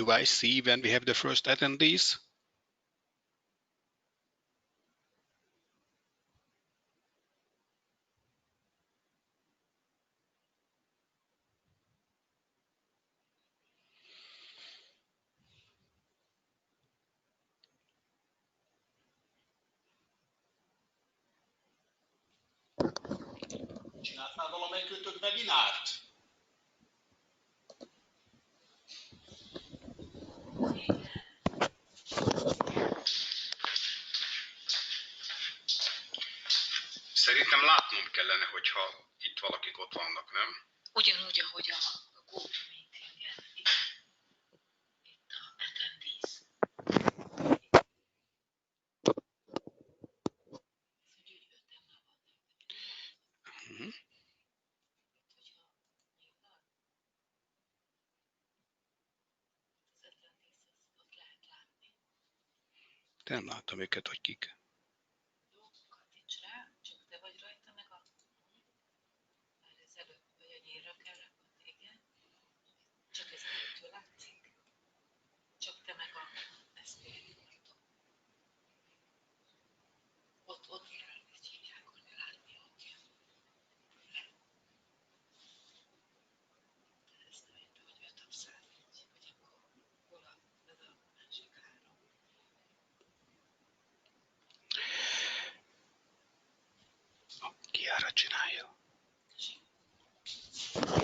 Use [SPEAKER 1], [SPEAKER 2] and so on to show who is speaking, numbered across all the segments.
[SPEAKER 1] do I see when we have the first attendees? Csináltál valamelyik ötök webinárt? Szerintem látnom kellene, hogyha itt valakik ott vannak, nem?
[SPEAKER 2] Ugyanúgy, ahogy a GoToMeeting-en, itt a attendees.
[SPEAKER 1] De nem látom őket, hogy kik.
[SPEAKER 2] Kattints rá, csak te vagy rajta, meg a... Már ez előbb, vagy a nyírra kell rakni, igen. Csak ez előttől látszik. Csak te meg a eszmélyt vagytok. Ott kell, ezt hívják, hogy látni ott jön. Ez nem érte, hogy 5-101, vagy akkor hol ez a másik 3.
[SPEAKER 1] Ki arra csinálja?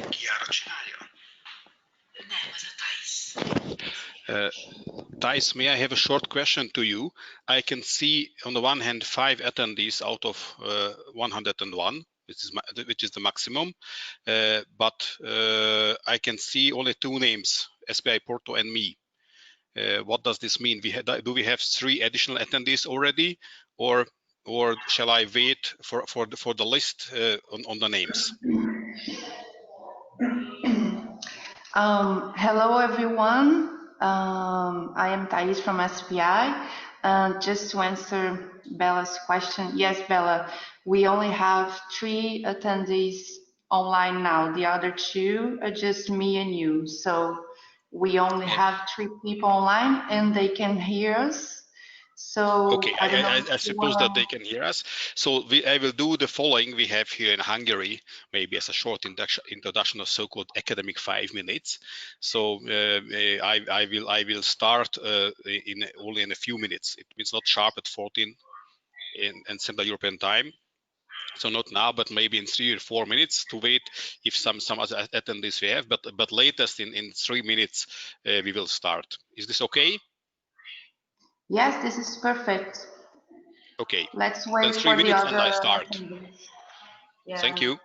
[SPEAKER 1] Ki arra csinálja?
[SPEAKER 2] Nem, az a Thais.
[SPEAKER 1] Thais, may I have a short question to you? I can see on the one hand 5 attendees out of 101, which is the maximum, but I can see only 2 names, SBI Porto and me. What does this mean? Do we have 3 additional attendees already, or shall I wait for the list on the names?
[SPEAKER 3] Hello, everyone. I am Thais from SPI. Just to answer Bella's question, yes, Bella, we only have 3 attendees online now. The other 2 are just me and you. So we only have 3 people online and they can hear us. So
[SPEAKER 1] okay, I suppose that they can hear us. So I will do the following we have here in Hungary, maybe as a short introduction of so-called academic 5 minutes. So I will start only in a few minutes. It means not sharp at 14 in Central European time. So not now, but maybe in 3 or 4 minutes to wait if some other attendees we have. But latest in 3 minutes we will start. Is this okay?
[SPEAKER 3] Yes, this is perfect.
[SPEAKER 1] Okay.
[SPEAKER 3] Let's wait
[SPEAKER 1] then 3
[SPEAKER 3] for
[SPEAKER 1] minutes
[SPEAKER 3] the
[SPEAKER 1] and
[SPEAKER 3] other
[SPEAKER 1] I start.
[SPEAKER 3] Yeah.
[SPEAKER 1] Thank you.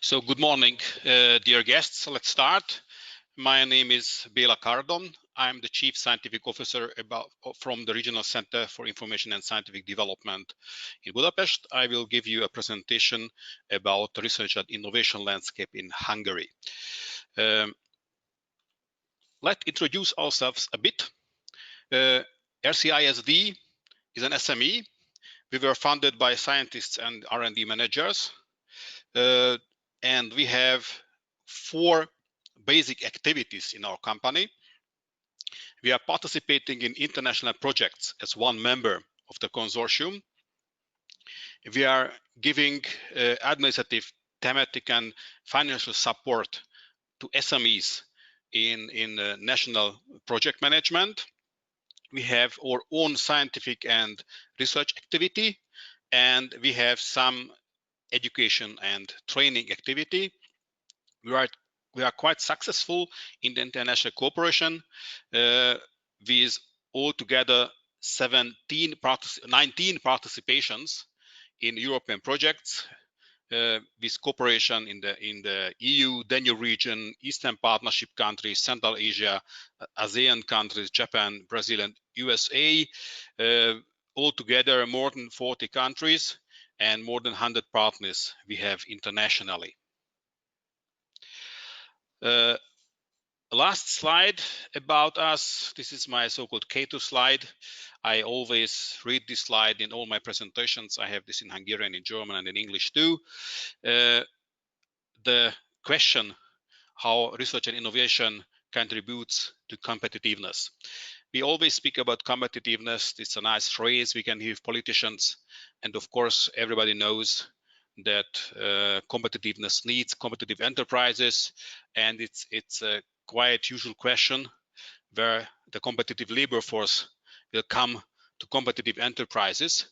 [SPEAKER 1] So good morning, dear guests. Let's start. My name is Béla Cardon. I'm the Chief Scientific Officer from the Regional Center for Information and Scientific Development in Budapest. I will give you a presentation about the research and innovation landscape in Hungary. Let's introduce ourselves a bit. RCISD is an SME. We were founded by scientists and R&D managers. And we have 4 basic activities in our company. We are participating in international projects as one member of the consortium. We are giving administrative, thematic, and financial support to SMEs in national project management. We have our own scientific and research activity, and we have some education and training activity. We are quite successful in the international cooperation with altogether 19 participations in European projects with cooperation in the EU, Danube region, Eastern Partnership countries, Central Asia, ASEAN countries, Japan, Brazil, and USA. Altogether more than 40 countries and more than 100 partners we have internationally. Last slide about us. This is my so-called K2 slide. I always read this slide in all my presentations. I have this in Hungarian, in German, and in English too. The question, how research and innovation contributes to competitiveness. We always speak about competitiveness. It's a nice phrase we can hear politicians, and of course everybody knows that competitiveness needs competitive enterprises, and it's a quite usual question where the competitive labor force will come to competitive enterprises.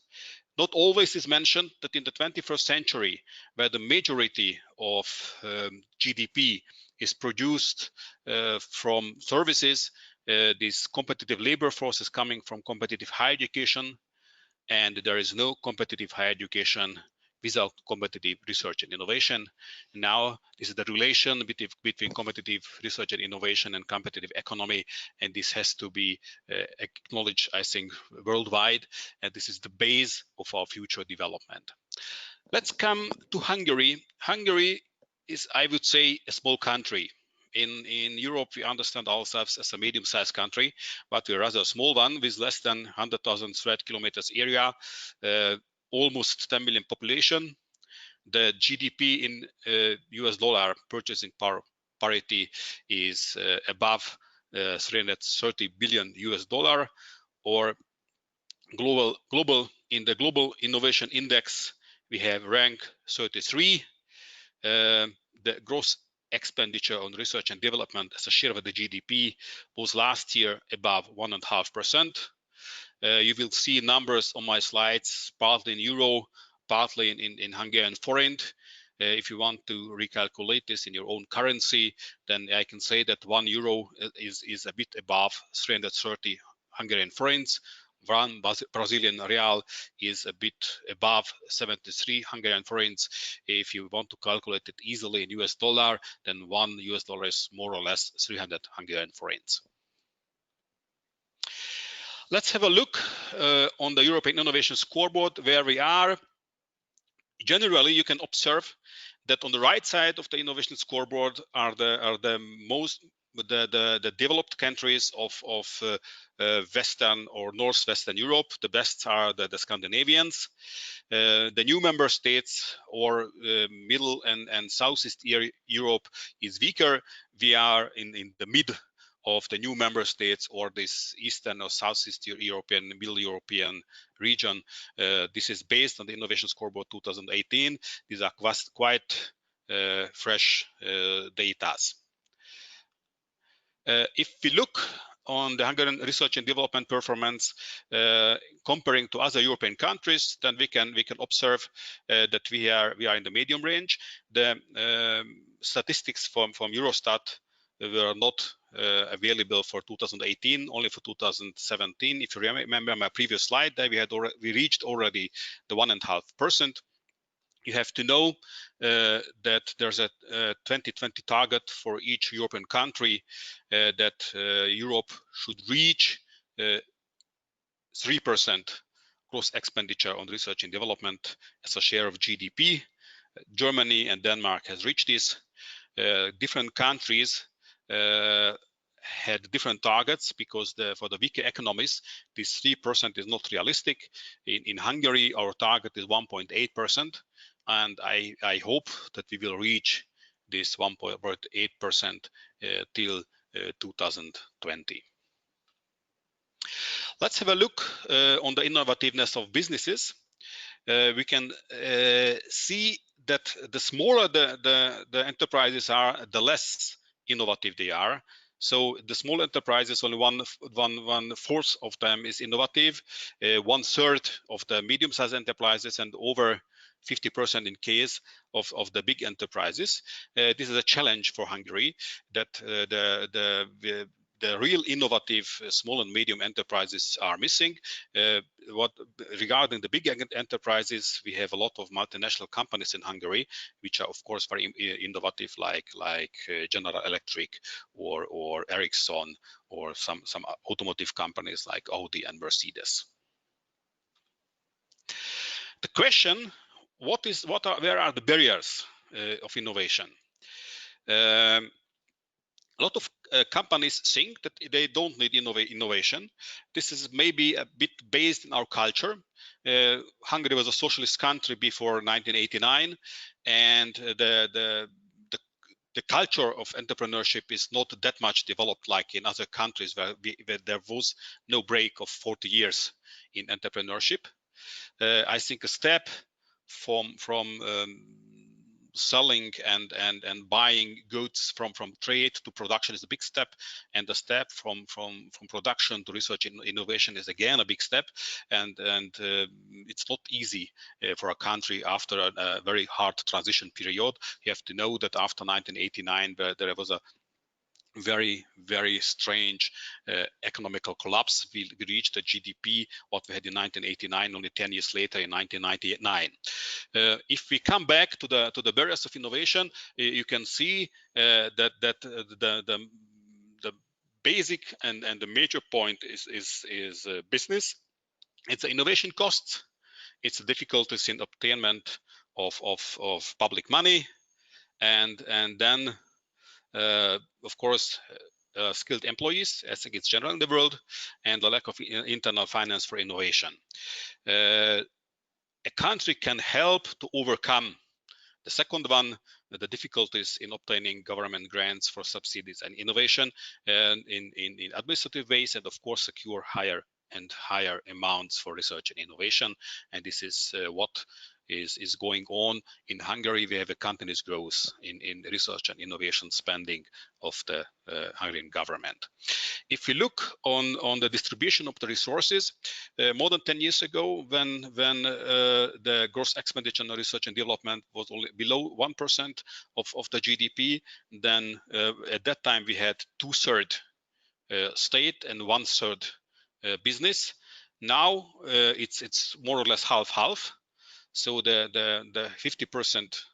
[SPEAKER 1] Not always is mentioned that in the 21st century, where the majority of GDP is produced from services, this competitive labor force is coming from competitive higher education, and there is no competitive higher education without competitive research and innovation. Now, this is the relation between competitive research and innovation and competitive economy, and this has to be acknowledged, I think, worldwide, and this is the base of our future development. Let's come to Hungary. Hungary is, I would say, a small country. In Europe, we understand ourselves as a medium-sized country, but we're rather a small one with less than 100,000 square kilometers area, almost 10 million population. The GDP in US dollar purchasing power parity is above 330 billion US dollar, or in the global innovation index, we have rank 33. The gross expenditure on research and development as a share of the GDP was last year above 1.5%. You will see numbers on my slides, partly in euro, partly in Hungarian forint. If you want to recalculate this in your own currency, then I can say that 1 euro is a bit above 330 Hungarian forints. 1 Brazilian real is a bit above 73 Hungarian forints. If you want to calculate it easily in US dollar, then 1 US dollar is more or less 300 Hungarian forints. Let's have a look on the European Innovation Scoreboard where we are. Generally, you can observe that on the right side of the innovation scoreboard are the developed countries of Western or Northwestern Europe. The best are the Scandinavians. The new member states or Middle and Southeast Europe is weaker. We are in the mid of the new member states or this Eastern or Southeast European, Middle European region. This is based on the Innovation Scoreboard 2018. These are quite fresh data. If we look on the Hungarian research and development performance comparing to other European countries, then we can observe that we are in the medium range. The statistics from Eurostat were not available for 2018, only for 2017. If you remember my previous slide, that we reached already the 1.5%. You have to know that there's a 2020 target for each European country that Europe should reach 3% gross expenditure on research and development as a share of GDP. Germany and Denmark has reached this. Different countries had different targets because for the weaker economies, this 3% is not realistic. In Hungary, our target is 1.8%, and I hope that we will reach this 1.8% till 2020. Let's have a look on the innovativeness of businesses. We can see that the smaller the enterprises are, the less innovative they are. So the small enterprises, only one fourth of them is innovative, 1/3 of the medium-sized enterprises, and over 50% in case of the big enterprises. This is a challenge for Hungary, that the real innovative small and medium enterprises are missing. Regarding the big enterprises, we have a lot of multinational companies in Hungary, which are of course very innovative, like General Electric or Ericsson, or some automotive companies like Audi and Mercedes. The question: where are the barriers of innovation? A lot of companies think that they don't need innovation. This is maybe a bit based in our culture. Hungary was a socialist country before 1989, and the culture of entrepreneurship is not that much developed like in other countries where there was no break of 40 years in entrepreneurship. I think a step from selling and buying goods from trade to production is a big step, and the step from production to research and innovation is again a big step, and it's not easy for a country after a very hard transition period. You have to know that after 1989 there was a very strange economical collapse. We reached a GDP what we had in 1989 only 10 years later in 1999. If we come back to the barriers of innovation, you can see that the basic and the major point is business. It's the innovation costs, it's the difficulties in obtainment of public money, and then of course, skilled employees, as it's general in the world, and the lack of internal finance for innovation. A country can help to overcome the second one, the difficulties in obtaining government grants for subsidies and innovation, and in administrative ways, and of course secure higher and higher amounts for research and innovation. And this is what is going on in Hungary. We have a continuous growth in research and innovation spending of the Hungarian government. If we look on the distribution of the resources, more than 10 years ago, when the gross expenditure on research and development was only below 1% of the GDP, then at that time we had 2/3 state and 1/3 business. Now it's more or less half-half. So the 50%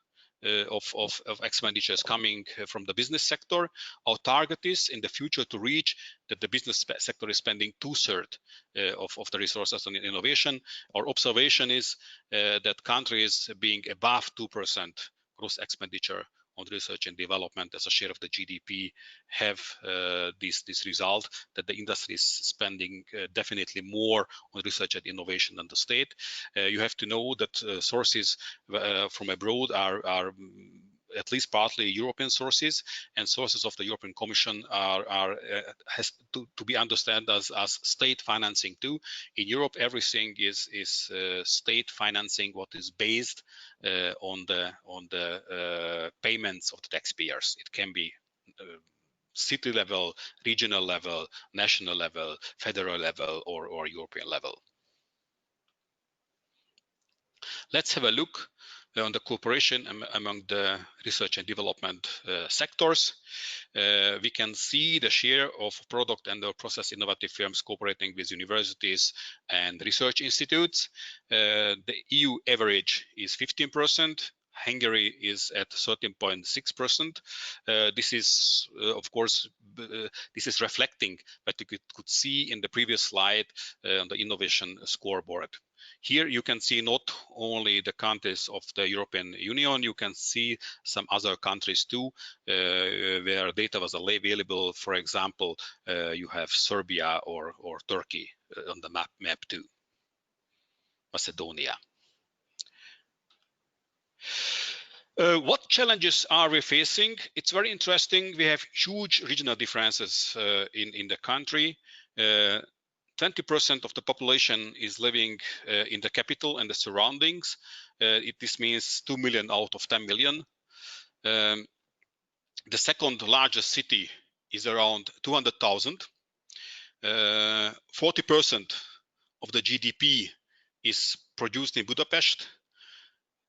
[SPEAKER 1] of expenditures coming from the business sector. Our target is in the future to reach that the business sector is spending 2/3 of the resources on innovation. Our observation is that countries being above 2% gross expenditure on research and development as a share of the GDP have this result, that the industry is spending definitely more on research and innovation than the state. You have to know that sources from abroad are at least partly European sources, and sources of the European Commission has to be understood as state financing too. In Europe, everything is state financing, what is based on the payments of the taxpayers. It can be city level, regional level, national level, federal level, or European level. Let's have a look on the cooperation among the research and development sectors. We can see the share of product and the process innovative firms cooperating with universities and research institutes. The EU average is 15%. Hungary is at 13.6%. This is, of course, this is reflecting what you could see in the previous slide on the innovation scoreboard. Here you can see not only the countries of the European Union, you can see some other countries too, where data was available. For example, you have Serbia or Turkey on the map too, Macedonia. What challenges are we facing? It's very interesting. We have huge regional differences in the country. 20% of the population is living in the capital and the surroundings. This means 2 million out of 10 million. The second largest city is around 200,000. 40% of the GDP is produced in Budapest.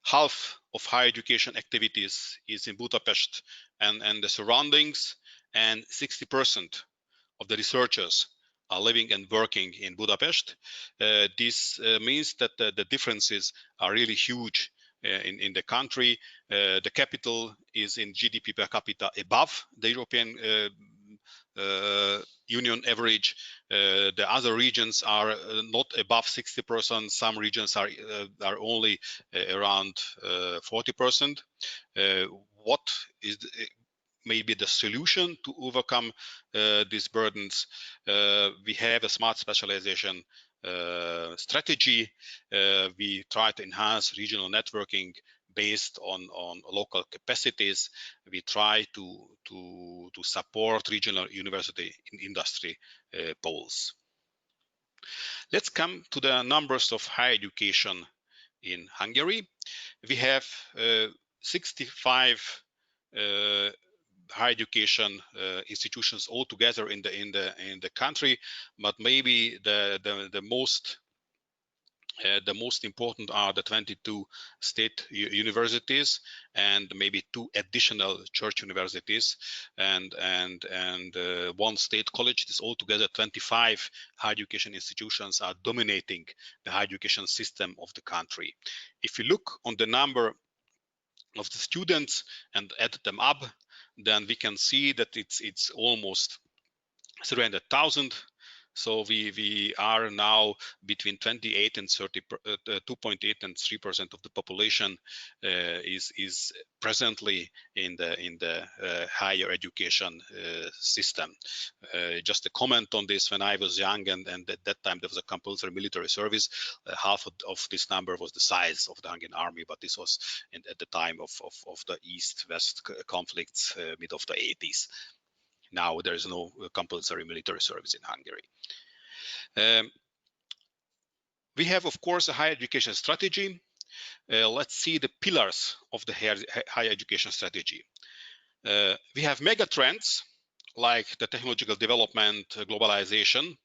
[SPEAKER 1] Half of higher education activities is in Budapest and the surroundings, and 60% of the researchers are living and working in Budapest. This means that the differences are really huge in the country. The capital is in GDP per capita above the European Union average. The other regions are not above 60%. Some regions are only around 40%. What is maybe the solution to overcome these burdens? We have a smart specialization strategy. We try to enhance regional networking based on local capacities. We try to support regional university in industry poles. Let's come to the numbers of higher education in Hungary. We have 65 higher education institutions altogether in the country, but maybe the most important are the 22 state universities and maybe 2 additional church universities and one state college. This altogether 25 higher education institutions are dominating the higher education system of the country. If you look on the number of the students and add them up, then we can see that it's almost 300,000. So we are now between 28 and 30, 2.8 and 3% of the population is presently in the higher education system. Just a comment on this: when I was young and at that time there was a compulsory military service, half of this number was the size of the Hungarian army, but this was at the time of the East-West conflicts, mid of the 80s. Now there is no compulsory military service in Hungary. We have, of course, a higher education strategy. Let's see the pillars of the higher education strategy. We have mega trends like the technological development, globalization,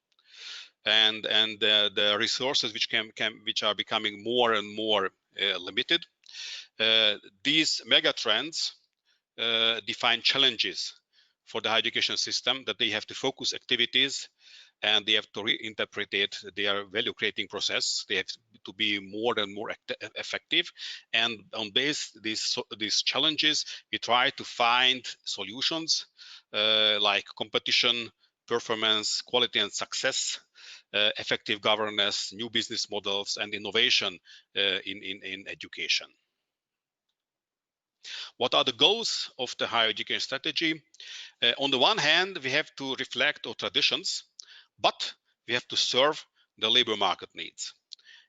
[SPEAKER 1] and the resources which are becoming more and more limited. These mega trends define challenges for the higher education system, that they have to focus activities and they have to reinterpret their value creating process. They have to be more and more effective. And on these challenges, we try to find solutions like competition, performance, quality and success, effective governance, new business models, and innovation in education. What are the goals of the higher education strategy? On the one hand, we have to reflect our traditions, but we have to serve the labor market needs.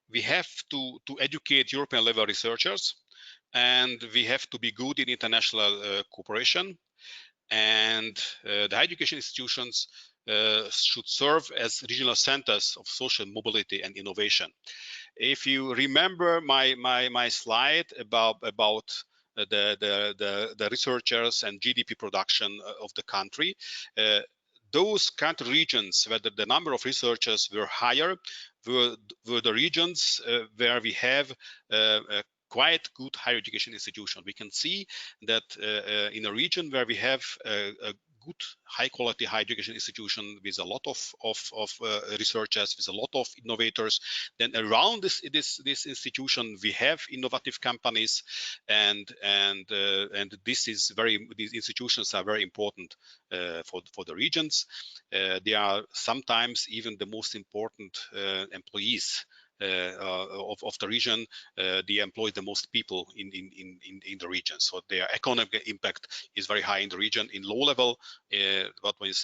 [SPEAKER 1] We have to educate European level researchers, and we have to be good in international cooperation. And the higher education institutions should serve as regional centers of social mobility and innovation. If you remember my slide about the researchers and GDP production of the country, those country regions where the number of researchers were higher were the regions where we have quite good higher education institution. We can see that in a region where we have a good high quality higher education institution with a lot of researchers, with a lot of innovators, then around this institution we have innovative companies, and these institutions are very important for the regions. They are sometimes even the most important employees of the region. They employ the most people in the region, so their economic impact is very high in the region. In low level, what means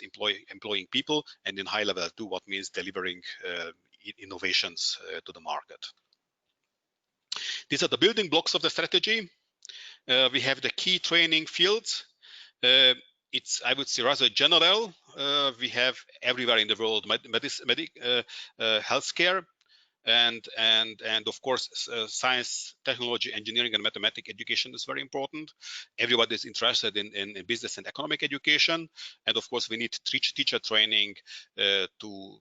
[SPEAKER 1] employing people, and in high level too, what means delivering innovations to the market. These are the building blocks of the strategy. We have the key training fields. It's, I would say, rather general. We have everywhere in the world healthcare, and of course science, technology, engineering, and mathematics education is very important. Everybody is interested in business and economic education, and of course we need teacher training to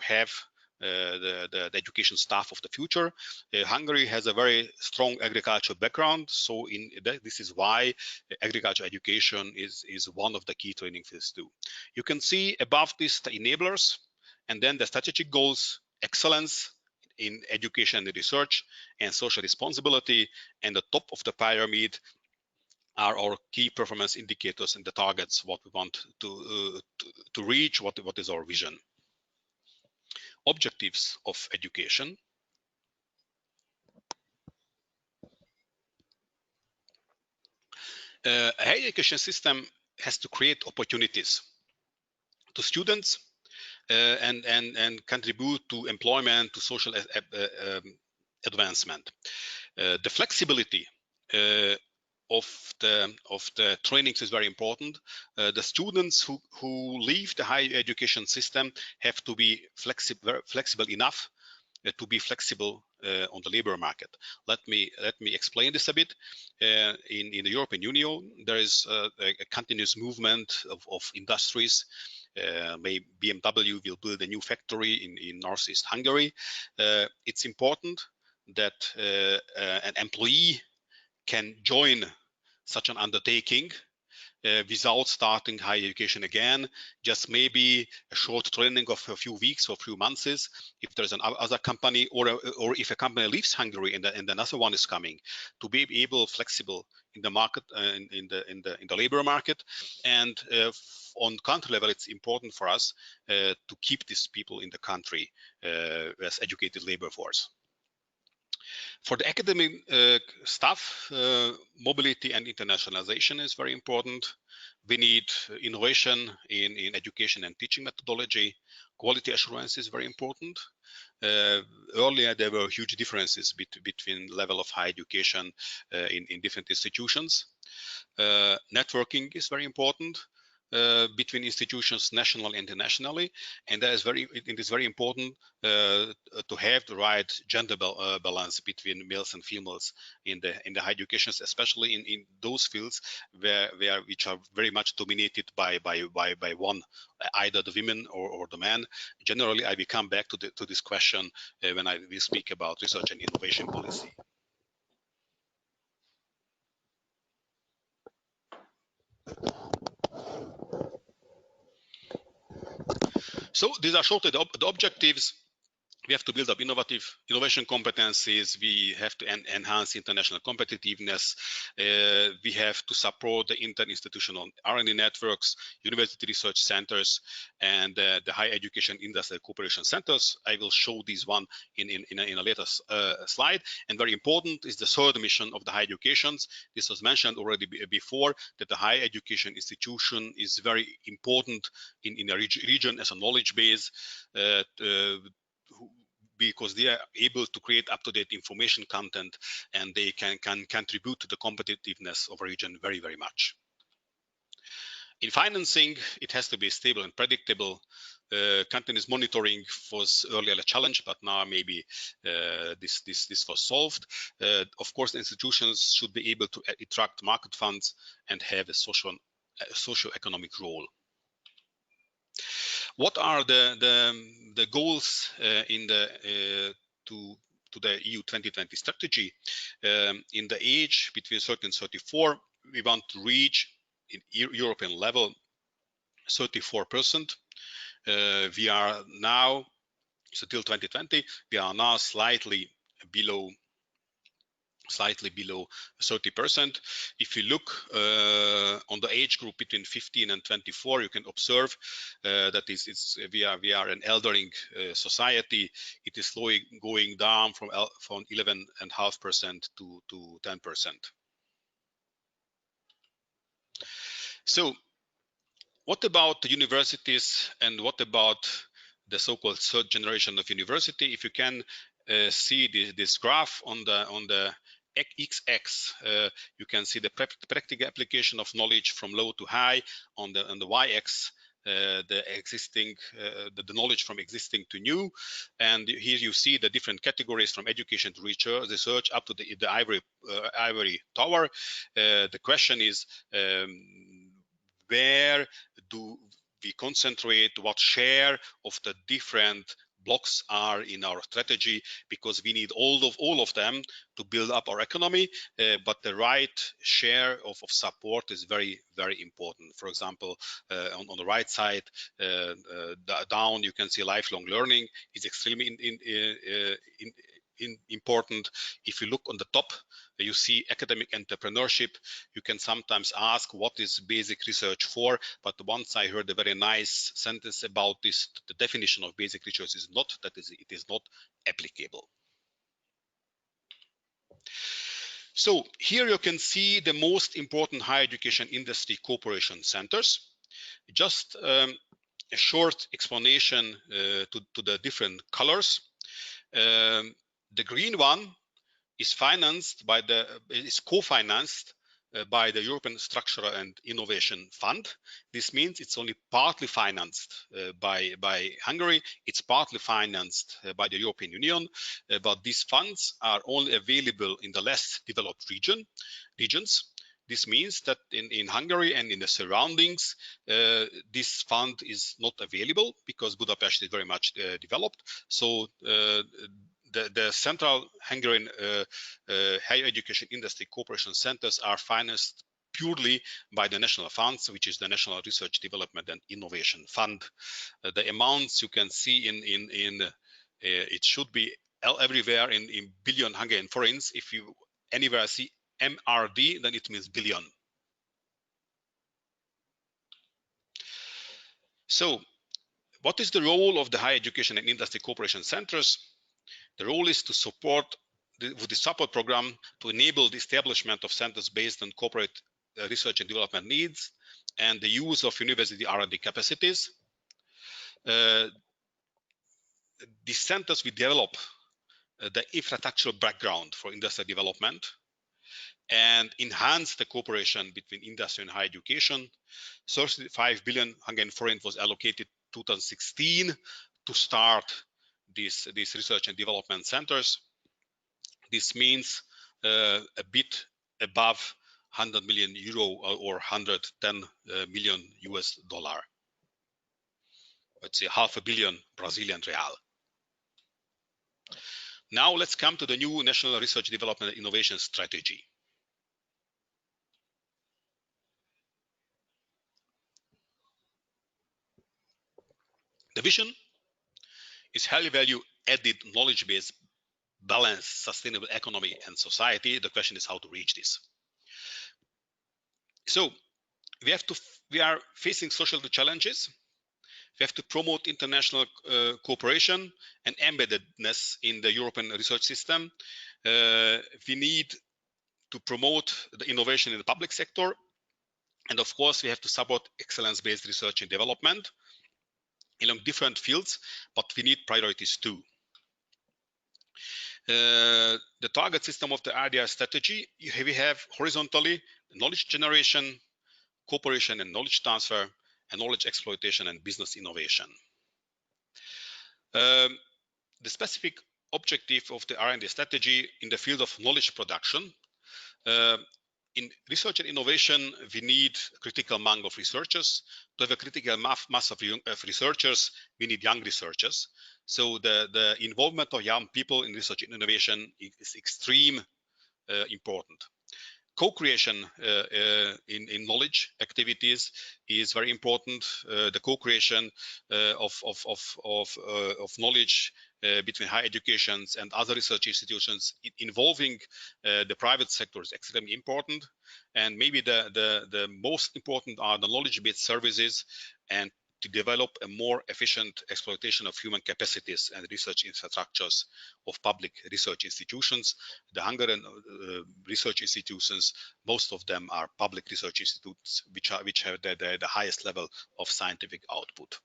[SPEAKER 1] have the education staff of the future. Hungary has a very strong agricultural background, so this is why agriculture education is one of the key training fields too. You can see above this the enablers, and then the strategic goals: excellence in education and research, and social responsibility, and the top of the pyramid are our key performance indicators and the targets, what we want to reach, what is our vision. Objectives of education. A higher education system has to create opportunities to students and contribute to employment, to social advancement. The flexibility of the trainings is very important. The students who leave the higher education system have to be flexible enough to be flexible on the labor market. Let me explain this a bit. In the European Union, there is a continuous movement of industries. Maybe BMW will build a new factory in northeast Hungary. It's important that an employee can join such an undertaking without starting higher education again, just maybe a short training of a few weeks or a few months. If there's another company, or if a company leaves Hungary and another one is coming, to be able flexible in the market, in the labor market. And on country level, it's important for us to keep these people in the country as educated labor force. For the academic staff, mobility and internationalization is very important. We need innovation in education and teaching methodology. Quality assurance is very important. Earlier, there were huge differences between level of higher education in different institutions. Networking is very important between institutions, nationally and internationally, and it is very important to have the right gender balance between males and females in the higher education, especially in those fields which are very much dominated by one, either the women or the man. Generally, I will come back to this question when I will speak about research and innovation policy. So these are shortly the objectives. We have to build up innovation competencies. We have to enhance international competitiveness. We have to support the interinstitutional R&D networks, university research centers, and the higher education industrial cooperation centers. I will show this one in a later slide. And very important is the third mission of the higher educations. This was mentioned already before, that the higher education institution is very important in a region as a knowledge base. Because they are able to create up-to-date information content, and they can contribute to the competitiveness of a region very, very much. In financing, it has to be stable and predictable. Continuous monitoring was earlier a challenge, but now maybe this was solved. Of course, the institutions should be able to attract market funds and have a socio-economic role. What are the goals to to the EU 2020 strategy, in the age between 30 and 34, we want to reach in European level 34%. We are now, so till 2020, we are now slightly below 30%. If you look on the age group between 15 and 24, you can observe that we are an elderly society. It is slowly going down from 11.5% to 10%. So what about the universities, and what about the so-called third generation of university? If you can see this graph on the X-axis, you can see the practical application of knowledge from low to high. On the Y-axis, the knowledge from existing to new, and here you see the different categories from education to research up to the ivory tower. The question is, where do we concentrate? What share of the different blocks are in our strategy? Because we need all of them to build up our economy, but the right share of support is very, very important. For example, on the right side down, you can see lifelong learning is extremely important. If you look on the top, you see academic entrepreneurship. You can sometimes ask, what is basic research for? But once I heard a very nice sentence about this, the definition of basic research is not that it is not applicable. So here you can see the most important higher education industry cooperation centers. Just a short explanation to the different colors. The green one is co-financed by the European Structural and Innovation Fund. This means it's only partly financed by Hungary. It's partly financed by the European Union, but these funds are only available in the less developed regions. This means that in Hungary and in the surroundings, this fund is not available because Budapest is very much developed. So the central Hungarian higher education industry cooperation centers are financed purely by the national funds, which is the National Research Development and Innovation Fund. The amounts you can see it should be everywhere in billion Hungarian forints. If you anywhere see MRD, then it means billion. So what is the role of the higher education and industry cooperation centers? The role is to support with the support program to enable the establishment of centers based on corporate research and development needs and the use of university R&D capacities. These centers will develop the infrastructural background for industrial development and enhance the cooperation between industry and higher education. 35 billion Hungarian forint was allocated 2016 to start these research and development centers. This means a bit above 100 million euro or 110 million US dollar. Let's say $500 million Brazilian real. Now let's come to the new National Research Development and Innovation Strategy. The vision is highly value added knowledge-based balanced sustainable economy and society. The question is how to reach this. So we are facing social challenges. We have to promote international cooperation and embeddedness in the European research system. We need to promote the innovation in the public sector. And of course, we have to support excellence-based research and development along different fields, but we need priorities too. The target system of the RDI strategy, we have horizontally knowledge generation, cooperation and knowledge transfer, and knowledge exploitation and business innovation. The specific objective of the R&D strategy in the field of knowledge production. In research and innovation, we need critical mass of researchers. To have a critical mass of researchers, we need young researchers. So the involvement of young people in research and innovation is extreme important. Co-creation in knowledge activities is very important. The co-creation of knowledge between higher educations and other research institutions involving the private sector is extremely important. And maybe the most important are the knowledge-based services, and to develop a more efficient exploitation of human capacities and research infrastructures of public research institutions. The Hungarian research institutions, most of them are public research institutes which have the highest level of scientific output.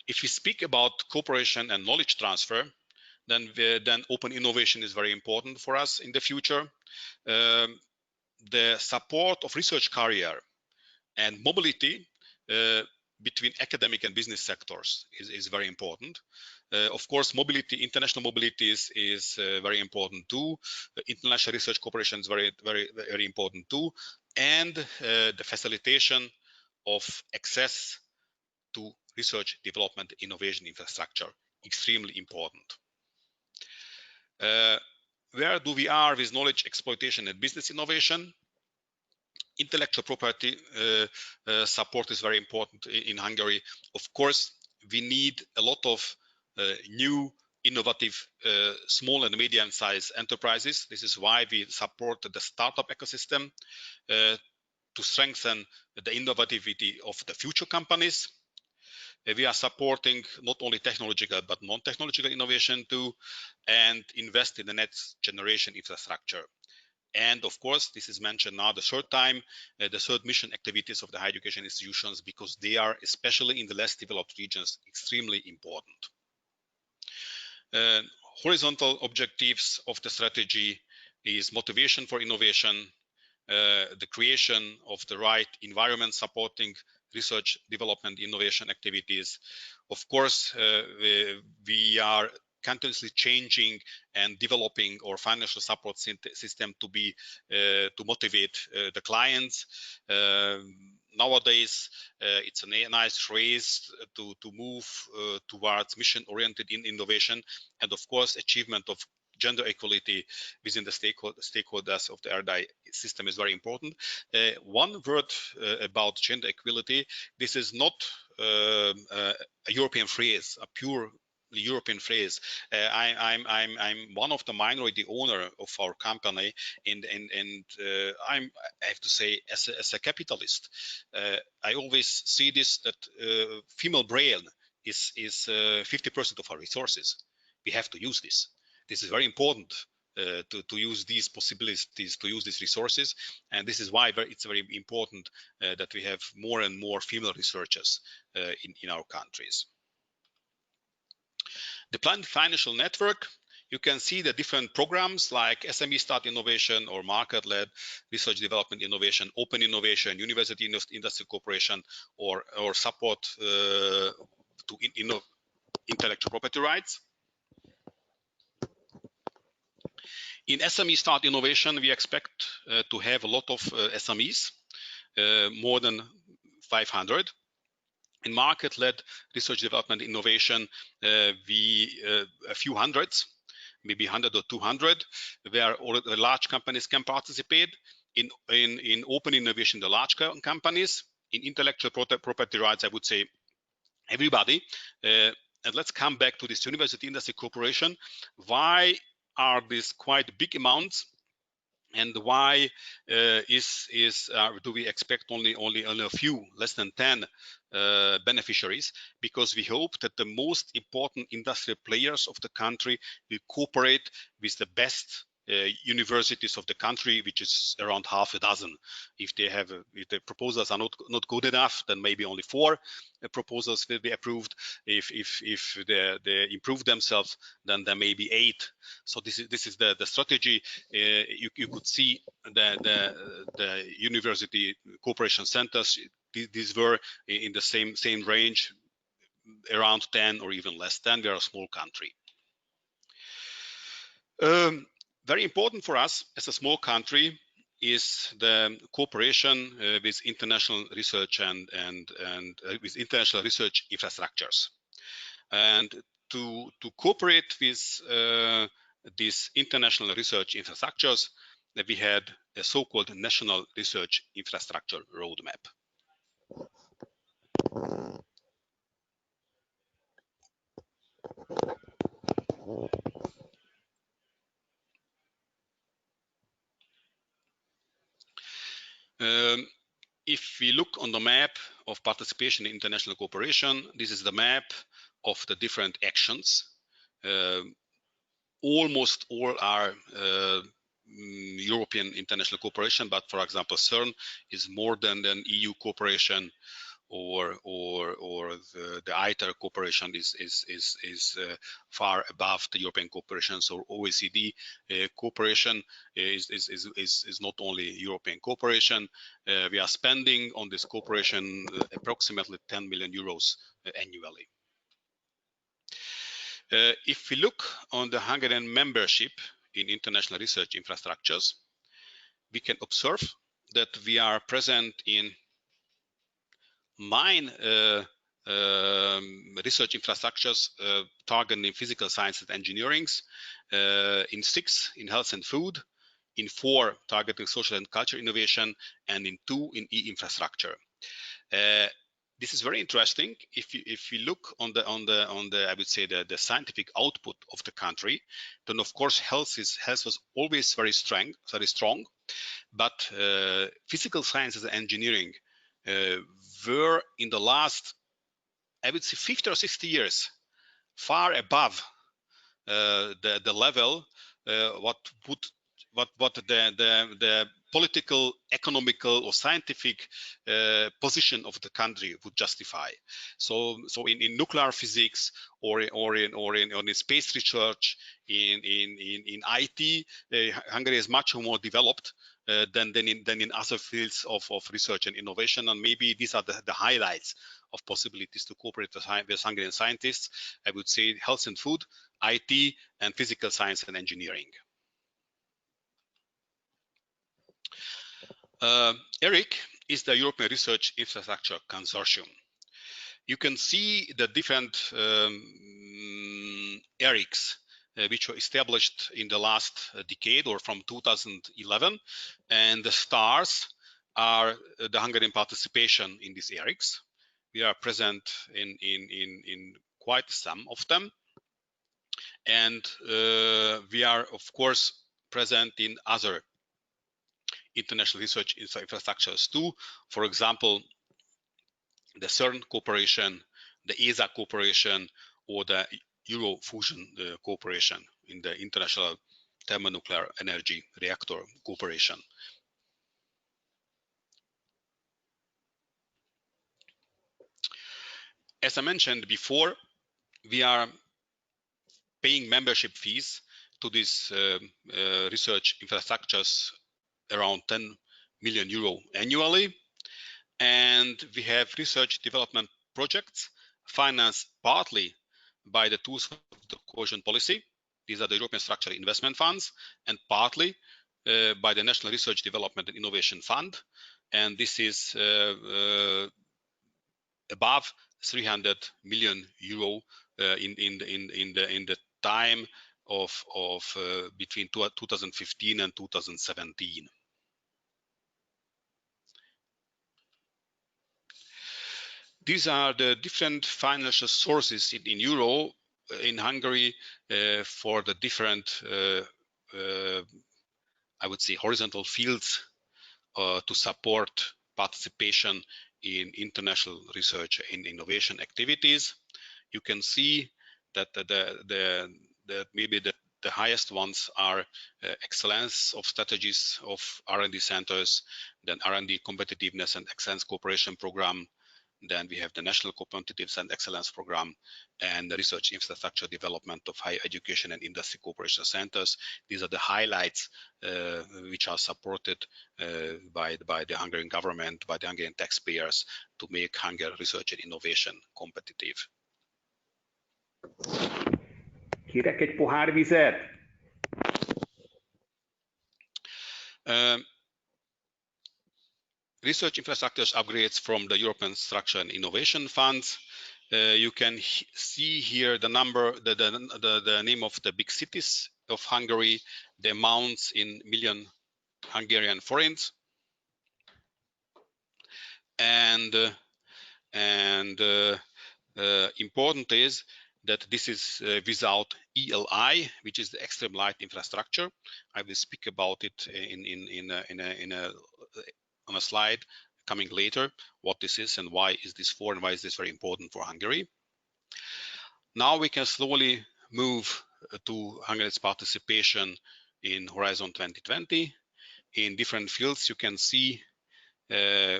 [SPEAKER 1] If we speak about cooperation and knowledge transfer, then open innovation is very important for us in the future. The support of research career and mobility between academic and business sectors is very important. Of course, mobility, international mobility is very important too. International research cooperation is very important too. And the facilitation of access to research, development, innovation infrastructure, extremely important. Where do we are with knowledge exploitation and business innovation? Intellectual property support is very important in Hungary. Of course, we need a lot of new, innovative, small and medium-sized enterprises. This is why we support the startup ecosystem to strengthen the innovativity of the future companies. We are supporting not only technological but non-technological innovation too, and invest in the next generation infrastructure. And of course, this is mentioned now the third time, the third mission activities of the higher education institutions, because they are, especially in the less developed regions, extremely important. Horizontal objectives of the strategy is motivation for innovation, the creation of the right environment supporting research, development, innovation activities. Of course, we are continuously changing and developing our financial support system to motivate the clients. Nowadays, it's a nice phrase to move towards mission-oriented innovation, and of course, achievement of gender equality within the stakeholders of the RDI system is very important. One word about gender equality: this is not a European phrase, a pure European phrase. I'm one of the minority owner of our company, and I have to say, as a capitalist, I always see this, that female brain is 50% of our resources. We have to use this. This is very important to use these possibilities, to use these resources, and this is why it's very important that we have more and more female researchers in our countries. The planned financial network, you can see the different programs like SME Start Innovation or Market-Led Research Development Innovation, Open Innovation, University Industry Cooperation, or support to intellectual property rights. In SME Start Innovation, we expect to have a lot of SMEs, more than 500. In market-led research development innovation, a few hundreds, maybe 100 or 200, where all the large companies can participate. In open innovation, the large companies. In intellectual property rights, I would say everybody. And let's come back to this university industry cooperation. Why are these quite big amounts? And why do we expect only a few, less than 10 beneficiaries? Because we hope that the most important industrial players of the country will cooperate with the best universities of the country, which is around half a dozen. If the proposals are not good enough, then maybe only 4 proposals will be approved. If they improve themselves, then there may be 8. So this is the strategy. You could see the university cooperation centers. These were in the same range, around 10 or even less than. We are a small country. Very important for us as a small country is the cooperation with international research and with international research infrastructures. And to cooperate with these international research infrastructures, we had a so-called National Research Infrastructure Roadmap. If we look on the map of participation in international cooperation, this is the map of the different actions. Almost all are European international cooperation, but for example, CERN is more than EU cooperation, or the ITER cooperation is far above the European cooperation. So OECD cooperation is not only European cooperation. We are spending on this cooperation approximately 10 million euros annually. If we look on the Hungarian membership in international research infrastructures, we can observe that we are present in 9 research infrastructures targeting physical science and engineering, in 6 in health and food, in 4 targeting social and culture innovation, and in 2 in e-infrastructure. This is very interesting. If you look on the I would say the scientific output of the country, then of course health was always very strong, but physical sciences and engineering were in the last, I would say, 50 or 60 years far above the level what the political, economical, or scientific position of the country would justify. So in nuclear physics or in space research, in IT, Hungary is much more developed than in other fields of research and innovation, and maybe these are the highlights of possibilities to cooperate with Hungarian scientists. I would say health and food, IT, and physical science and engineering. ENRICH is the European Research Infrastructure Consortium. You can see the different ENRICHs which were established in the last decade or from 2011, and the stars are the Hungarian participation in these ENRICHs. We are present in quite some of them, and we are of course present in other international research infrastructures too. For example, the CERN cooperation, the ESA cooperation, or the Euro fusion cooperation in the international thermonuclear energy reactor cooperation. As I mentioned before, we are paying membership fees to these research infrastructures around 10 million euro annually, and we have research development projects financed partly by the tools of the cohesion policy. These are the European Structural Investment Funds, and partly by the National Research Development and Innovation Fund, and this is above 300 million euro in the time of between 2015 and 2017. These are the different financial sources in euro in Hungary for the different, I would say, horizontal fields to support participation in international research and innovation activities. You can see that maybe the highest ones are excellence of strategies of R&D centers, then R&D competitiveness and excellence cooperation program. Then we have the National Competitiveness and Excellence Program and the Research Infrastructure Development of Higher Education and Industry Cooperation Centers. These are the highlights which are supported by the Hungarian government, by the Hungarian taxpayers to make Hungary research and innovation competitive.
[SPEAKER 4] Kérek egy pohár vizet?
[SPEAKER 1] Research infrastructures upgrades from the European Structure and Innovation Funds. You can see here the number, the name of the big cities of Hungary, the amounts in million Hungarian forints, and important is that this is without ELI, which is the extreme light infrastructure. I will speak about it on a slide coming later, what this is and why is this for and why is this very important for Hungary. Now we can slowly move to Hungary's participation in Horizon 2020. In different fields, you can see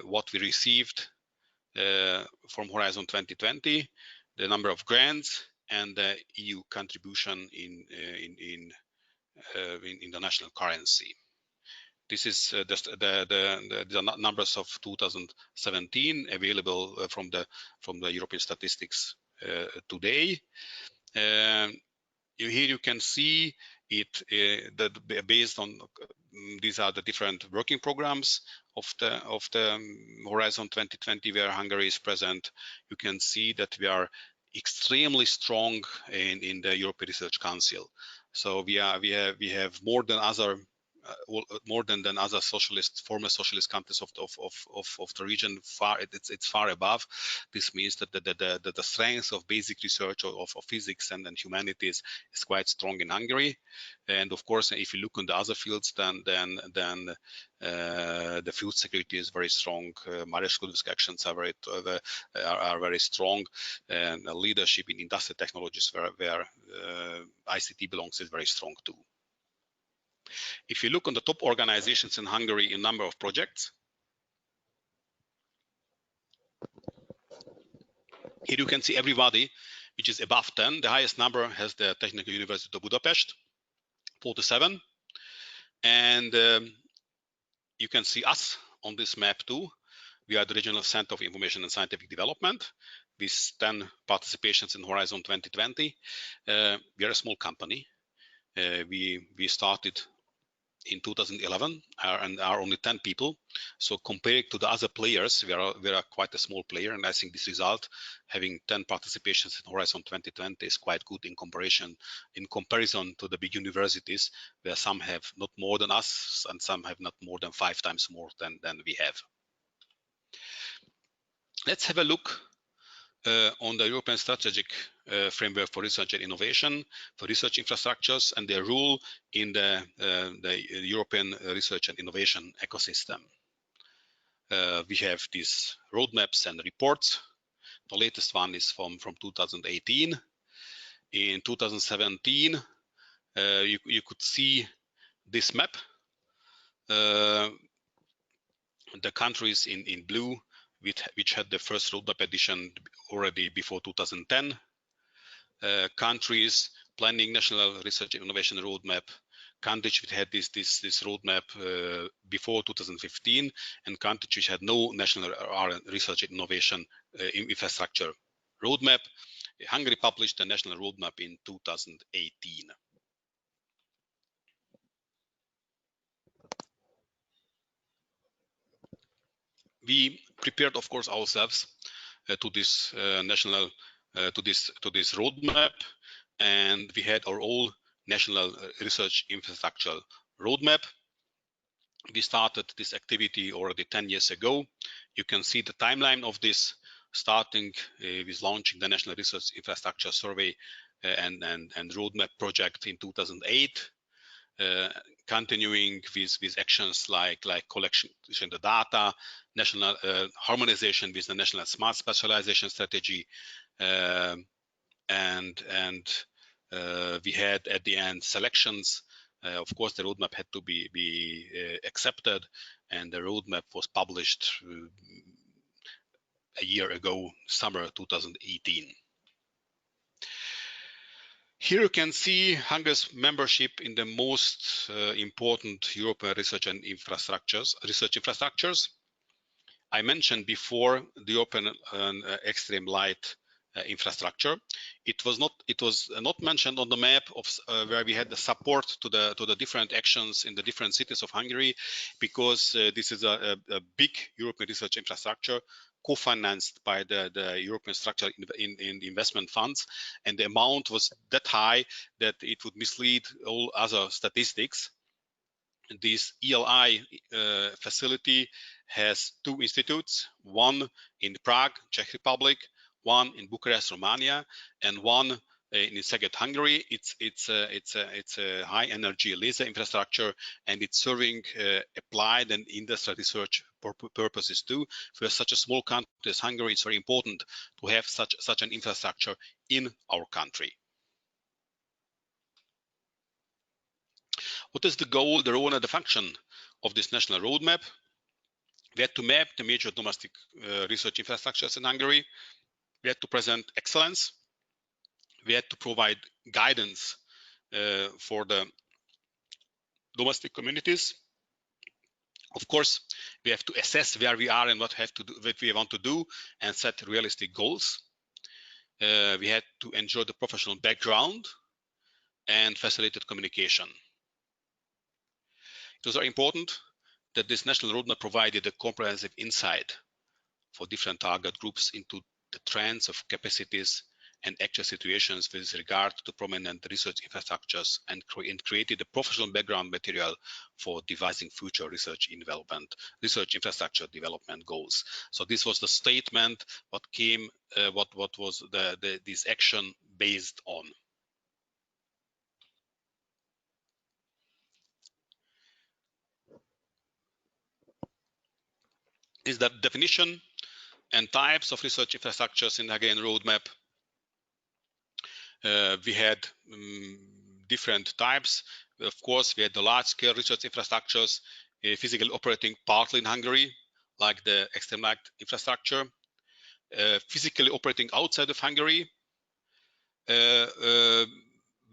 [SPEAKER 1] what we received from Horizon 2020, the number of grants, and the EU contribution in the national currency. This is the numbers of 2017 available from the European statistics today. Here you can see it that based on these are the different working programs of the Horizon 2020 where Hungary is present. You can see that we are extremely strong in the European Research Council. So we have more than other other former socialist countries of the region. It's far above. This means that the strength of basic research of physics and humanities is quite strong in Hungary. And of course, if you look on the other fields, then the food security is very strong. Maria's actions are very strong, and leadership in industrial technologies where ICT belongs is very strong too. If you look on the top organizations in Hungary in number of projects, here you can see everybody which is above 10. The highest number has the Technical University of Budapest, 47. And you can see us on this map too. We are the Regional Center of Information and Scientific Development with 10 participations in Horizon 2020. We are a small company. We started in 2011 and are only 10 people. So compared to the other players, we are quite a small player. And I think this result, having 10 participations in Horizon 2020 is quite good in comparison to the big universities, where some have not more than us and some have not more than 5 times more than we have. Let's have a look on the European Strategic Framework for Research and Innovation, for research infrastructures, and their role in the European research and innovation ecosystem. We have these roadmaps and reports. The latest one is from 2018. In 2017, you could see this map. The countries in blue, which had the first roadmap edition already before 2010. Countries planning national research and innovation roadmap. Countries which had this roadmap before 2015, and countries which had no national research and innovation infrastructure roadmap. Hungary published the national roadmap in 2018. We prepared, of course, ourselves to this national to this roadmap, and we had our own national research infrastructure roadmap. We started this activity already 10 years ago. You can see the timeline of this, starting with launching the National Research Infrastructure Survey and roadmap project in 2008. Continuing with actions like collection of the data, national harmonization with the National Smart Specialization Strategy, and we had at the end selections. Of course, the roadmap had to be accepted, and the roadmap was published a year ago, summer 2018. Here you can see Hungary's membership in the most important European research infrastructures. I mentioned before the European extreme light infrastructure. It was not mentioned on the map of where we had the support to the different actions in the different cities of Hungary, because this is a big European research infrastructure co-financed by the European structural in investment funds, and the amount was that high that it would mislead all other statistics. This ELI facility has 2 institutes, one in Prague, Czech Republic, one in Bucharest, Romania, and one in Szeged, Hungary. It's a high energy laser infrastructure, and it's serving applied and industrial research purposes too. For such a small country as Hungary, it's very important to have such an infrastructure in our country. What is the goal, the role, and the function of this national roadmap? We had to map the major domestic research infrastructures in Hungary. We had to present excellence. We had to provide guidance for the domestic communities. Of course, we have to assess where we are and what we want to do, and set realistic goals. We had to ensure the professional background and facilitate communication. It was very important that this national roadmap provided a comprehensive insight for different target groups into the trends of capacities and actual situations with regard to prominent research infrastructures, and created a professional background material for devising future research infrastructure development goals. So this was the statement what came, what was this action based on. Is the definition and types of research infrastructures in the Hungarian roadmap. We had different types. Of course, we had the large-scale research infrastructures physically operating partly in Hungary, like the extreme light infrastructure, physically operating outside of Hungary,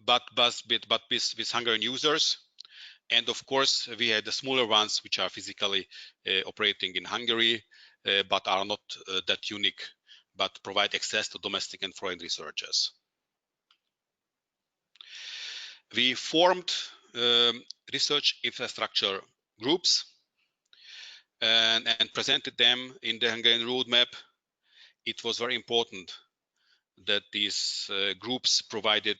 [SPEAKER 1] but with Hungarian users. And of course, we had the smaller ones, which are physically operating in Hungary, but are not that unique, but provide access to domestic and foreign researchers. We formed research infrastructure groups and presented them in the Hungarian roadmap. It was very important that these groups provided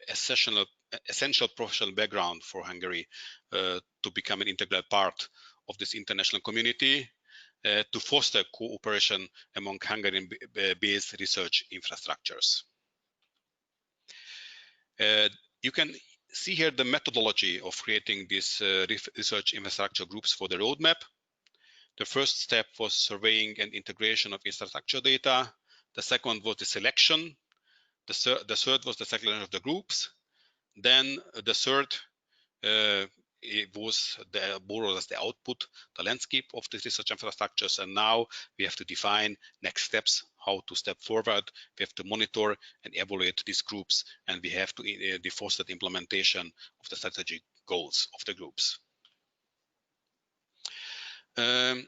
[SPEAKER 1] essential professional background for Hungary to become an integral part of this international community, to foster cooperation among Hungarian-based research infrastructures. You can see here the methodology of creating these research infrastructure groups for the roadmap. The first step was surveying and integration of infrastructure data. The second was the selection. The third was the selection of the groups. Then the third it was more or less the output, the landscape of the research infrastructures, and now we have to define next steps, how to step forward. We have to monitor and evaluate these groups, and we have to foster the implementation of the strategic goals of the groups. The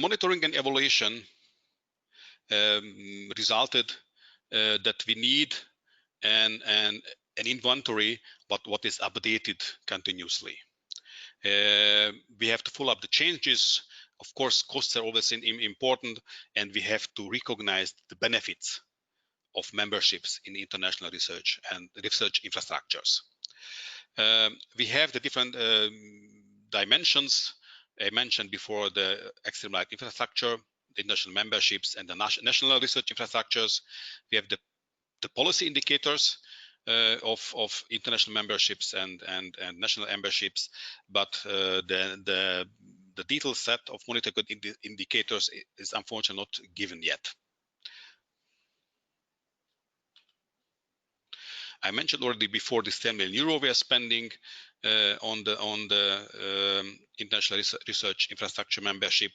[SPEAKER 1] monitoring and evaluation resulted that we need an inventory, but what is updated continuously. We have to follow up the changes. Of course, costs are always important, and we have to recognize the benefits of memberships in international research and research infrastructures. We have the different dimensions I mentioned before: the extreme light infrastructure, the international memberships, and the national research infrastructures. We have the policy indicators of international memberships and national memberships, but the detailed set of monitoring indicators is unfortunately not given yet. I mentioned already before this 10 million euro we are spending on the international research infrastructure membership.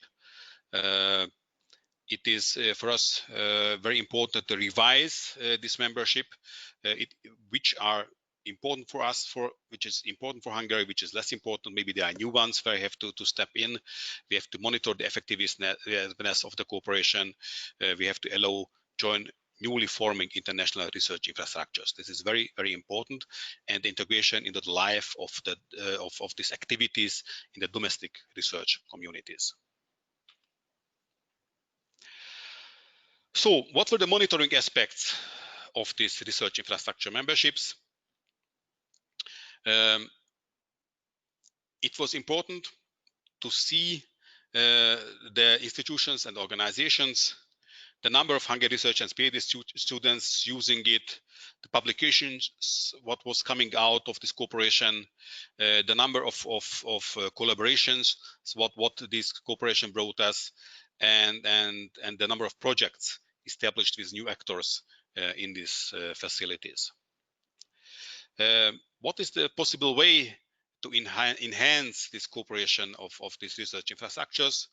[SPEAKER 1] It is for us very important to revise this membership, which are important for us, which is important for Hungary, which is less important. Maybe there are new ones where I have to step in. We have to monitor the effectiveness of the cooperation. We have to allow newly forming international research infrastructures. This is very, very important, and the integration into the life of these activities in the domestic research communities. So what were the monitoring aspects of these research infrastructure memberships? It was important to see the institutions and organizations, the number of Hungarian research and PhD students using it, the publications, what was coming out of this cooperation, the number of collaborations, so what this cooperation brought us, and the number of projects established with new actors in these facilities. What is the possible way to enhance this cooperation of these research infrastructures?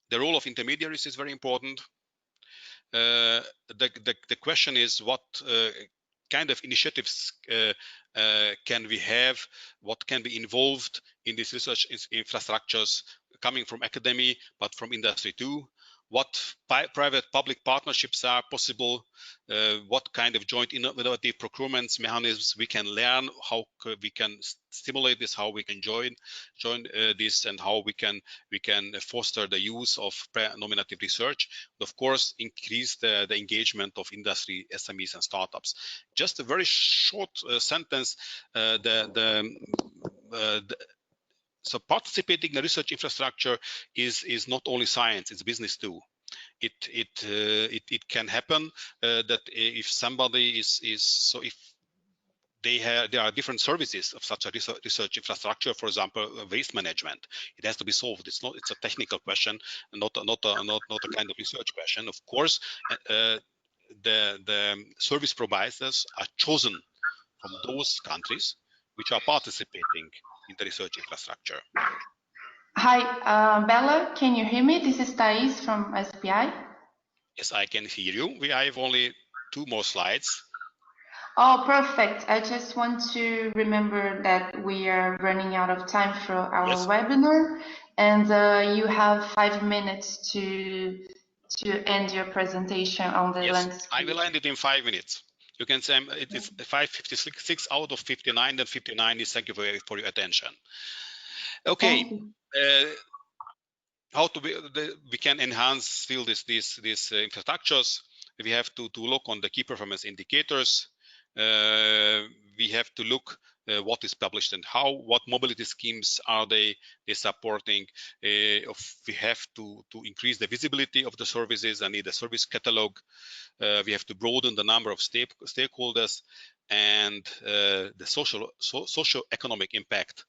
[SPEAKER 1] The role of intermediaries is very important. The question is what kind of initiatives can we have, what can be involved in these research infrastructures coming from academia, but from industry too. What private-public partnerships are possible, what kind of joint innovative procurement mechanisms we can learn, how we can stimulate this, how we can join this, and how we can foster the use of pre-nominative research. Of course, increase the engagement of industry, SMEs, and startups. Just a very short sentence. So participating in the research infrastructure is not only science; it's business too. It can happen that if somebody so if there are different services of such a research infrastructure, for example, waste management. It has to be solved. It's a technical question, not a kind of research question. Of course, the service providers are chosen from those countries which are participating in the research infrastructure.
[SPEAKER 3] Hi, Bella, can you hear me? This is Thais from SPI.
[SPEAKER 1] Yes, I can hear you. I have only 2 more slides.
[SPEAKER 3] Oh, perfect. I just want to remember that we are running out of time for our webinar, and you have 5 minutes to end your presentation on the landscape.
[SPEAKER 1] I will end it in 5 minutes. You can say it is 5:56 out of 59, then 59 is thank you for your attention. Okay, how we can enhance still these infrastructures? We have to look on the key performance indicators. We have to look what is published and how, what mobility schemes are they supporting. We have to increase the visibility of the services and need a service catalog. We have to broaden the number of stakeholders, and the socio-economic impact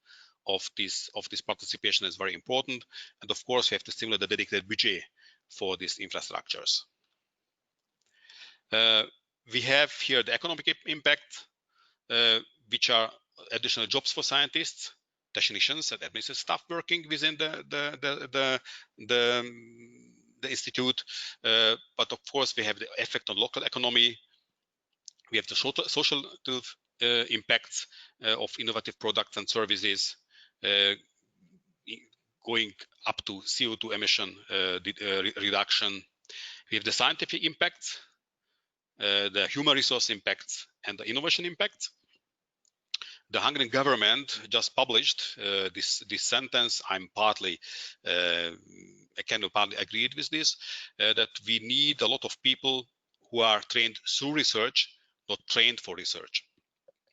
[SPEAKER 1] of this participation is very important. And of course, we have to stimulate the dedicated budget for these infrastructures. We have here the economic impact, which are additional jobs for scientists, technicians, and administrative staff working within the institute. But of course, we have the effect on local economy. We have the social impacts of innovative products and services, going up to CO2 emission reduction. We have the scientific impacts, the human resource impacts, and the innovation impacts. The Hungarian government just published this sentence. I kind of partly agreed with this, that we need a lot of people who are trained through research, not trained for research.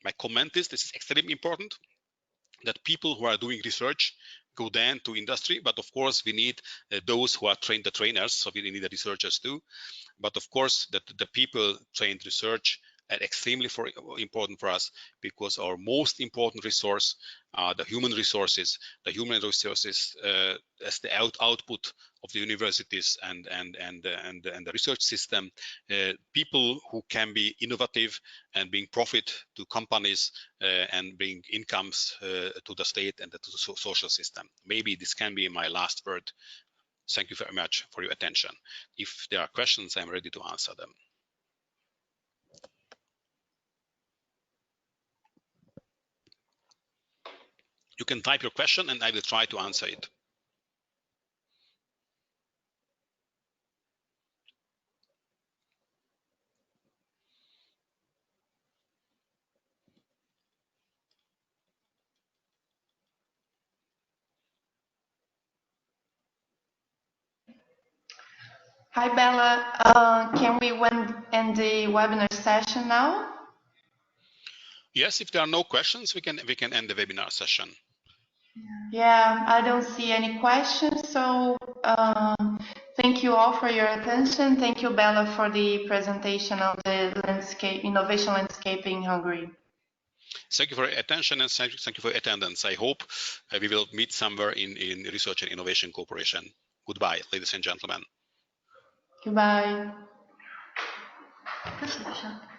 [SPEAKER 1] My comment is this is extremely important, that people who are doing research go then to industry, but of course we need those who are trained the trainers, so we need the researchers too. But of course that the people trained research are extremely important for us, because our most important resource are the human resources. The human resources as the output of the universities and the research system. People who can be innovative and bring profit to companies and bring incomes to the state and to the social system. Maybe this can be my last word. Thank you very much for your attention. If there are questions, I'm ready to answer them. You can type your question and I will try to answer it.
[SPEAKER 3] Hi, Bella. Can we end the webinar session now?
[SPEAKER 1] Yes, if there are no questions, we can end the webinar session.
[SPEAKER 3] Yeah, I don't see any questions. So thank you all for your attention. Thank you, Bella, for the presentation of the innovation landscape in Hungary.
[SPEAKER 1] Thank you for your attention and thank you for your attendance. I hope we will meet somewhere in Research and Innovation Cooperation. Goodbye, ladies and gentlemen.
[SPEAKER 3] Goodbye.
[SPEAKER 2] Köszönöm.